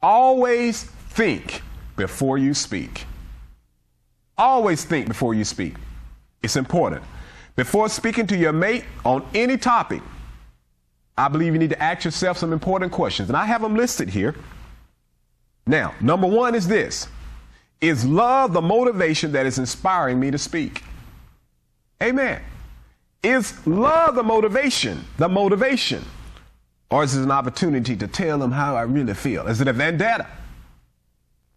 Always think before you speak. Always think before you speak. It's important. Before speaking to your mate on any topic, I believe you need to ask yourself some important questions, and I have them listed here. Now, number one is this. Is love the motivation that is inspiring me to speak? Amen. Is love the motivation? Or is it an opportunity to tell them how I really feel? Is it a vendetta?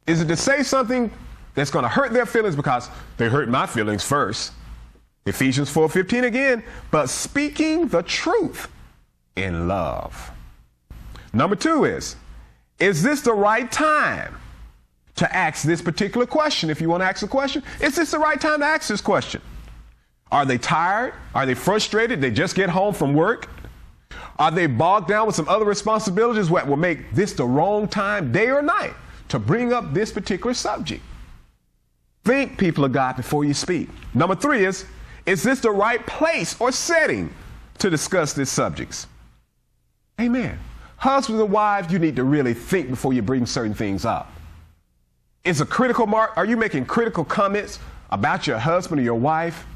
Is it to say something that's going to hurt their feelings because they hurt my feelings first? Ephesians 4:15 again, but speaking the truth in love. Number two is this the right time to ask this particular question? If you want to ask a question, is this the right time to ask this question? Are they tired? Are they frustrated? They just get home from work? Are they bogged down with some other responsibilities that will make this the wrong time, day or night, to bring up this particular subject? Think, people of God, before you speak. Number three is this the right place or setting to discuss these subjects? Amen. Husbands and wives, you need to really think before you bring certain things up. Is a critical mark? Are you making critical comments about your husband or your wife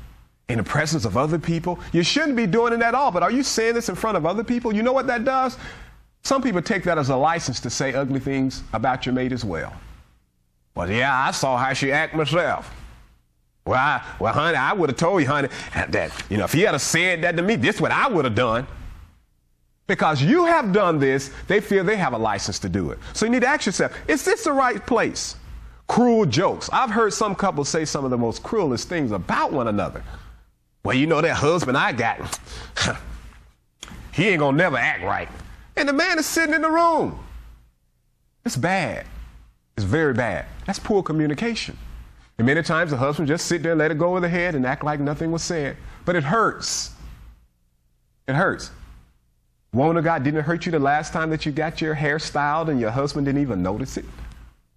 in the presence of other people? You shouldn't be doing it at all, but are you saying this in front of other people? You know what that does? Some people take that as a license to say ugly things about your mate as well. Well, yeah, I saw how she act myself. Well, honey, I would have told you, honey, that, if he had said that to me, this is what I would have done. Because you have done this, they feel they have a license to do it. So you need to ask yourself, is this the right place? Cruel jokes. I've heard some couples say some of the most cruelest things about one another. Well, that husband I got, he ain't gonna never act right. And the man is sitting in the room. It's bad. It's very bad. That's poor communication. And many times the husband just sit there and let it go over the head and act like nothing was said. But it hurts. It hurts. Woman of God, didn't it hurt you the last time that you got your hair styled and your husband didn't even notice it?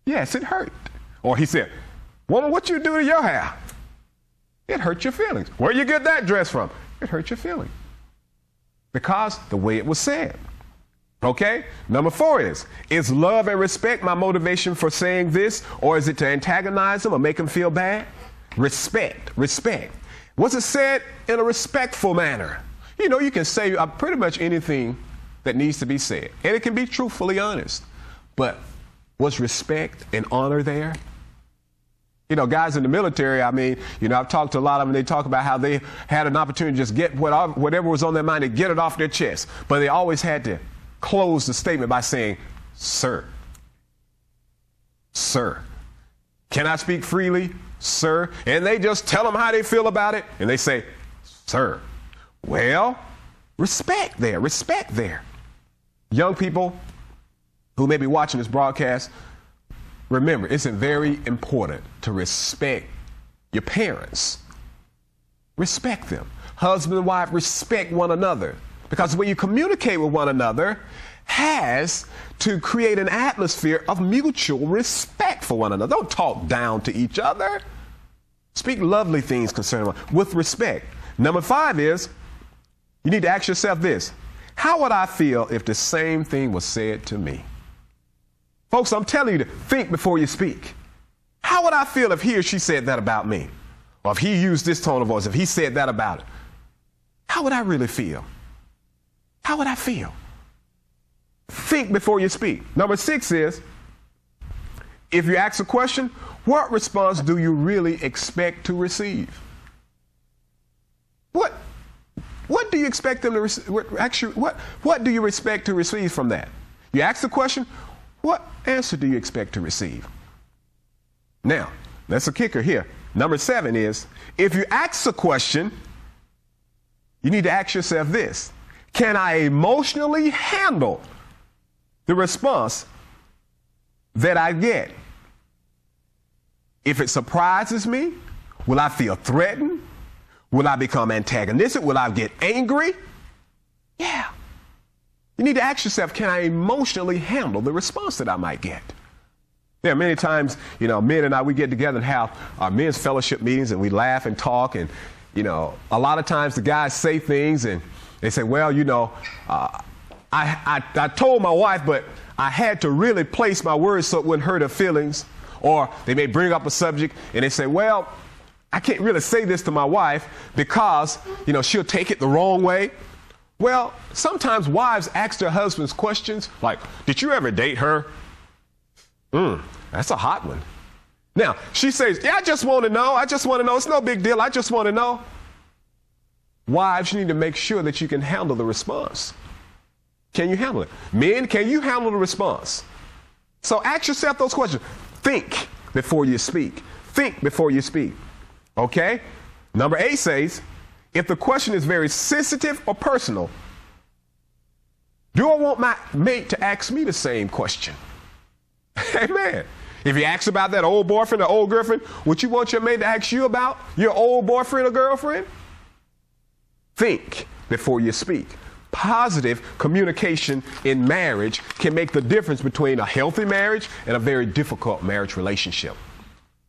Yes, it hurt. Or he said, woman, what you do to your hair? It hurt your feelings. Where you get that dress from? It hurt your feelings. Because the way it was said. Okay? Number four is love and respect my motivation for saying this, or is it to antagonize them or make them feel bad? Respect. Was it said in a respectful manner? You can say pretty much anything that needs to be said, and it can be truthfully honest. But was respect and honor there? Guys in the military, I've talked to a lot of them, they talk about how they had an opportunity to just get whatever was on their mind to get it off their chest. But they always had to close the statement by saying, sir. Sir. Can I speak freely? Sir. And they just tell them how they feel about it. And they say, sir. Well, respect there. Young people who may be watching this broadcast, remember, it's very important to respect your parents. Respect them. Husband and wife, respect one another. Because the way you communicate with one another has to create an atmosphere of mutual respect for one another. Don't talk down to each other. Speak lovely things concerning one with respect. Number five is, you need to ask yourself this. How would I feel if the same thing was said to me? Folks, I'm telling you to think before you speak. How would I feel if he or she said that about me? Or if he used this tone of voice, if he said that about it? How would I really feel? How would I feel? Think before you speak. Number six is, if you ask a question, what response do you really expect to receive? What do you expect them to receive? What do you expect to receive from that? You ask the question, what answer do you expect to receive? Now, that's a kicker here. Number 7 is, if you ask a question, you need to ask yourself this. Can I emotionally handle the response that I get? If it surprises me, will I feel threatened? Will I become antagonistic? Will I get angry? Yeah. You need to ask yourself, can I emotionally handle the response that I might get? There are many times, men and I, we get together and have our men's fellowship meetings and we laugh and talk. And, a lot of times the guys say things and they say, well, I told my wife, but I had to really place my words so it wouldn't hurt her feelings. Or they may bring up a subject and they say, well, I can't really say this to my wife because, she'll take it the wrong way. Well, sometimes wives ask their husbands questions like, did you ever date her? That's a hot one. Now, she says, yeah, I just want to know. It's no big deal. I just want to know. Wives, you need to make sure that you can handle the response. Can you handle it? Men, can you handle the response? So ask yourself those questions. Think before you speak. Think before you speak. Okay? Number 8 says, if the question is very sensitive or personal, do I want my mate to ask me the same question? Amen. If you ask about that old boyfriend or old girlfriend, would you want your mate to ask you about your old boyfriend or girlfriend? Think before you speak. Positive communication in marriage can make the difference between a healthy marriage and a very difficult marriage relationship.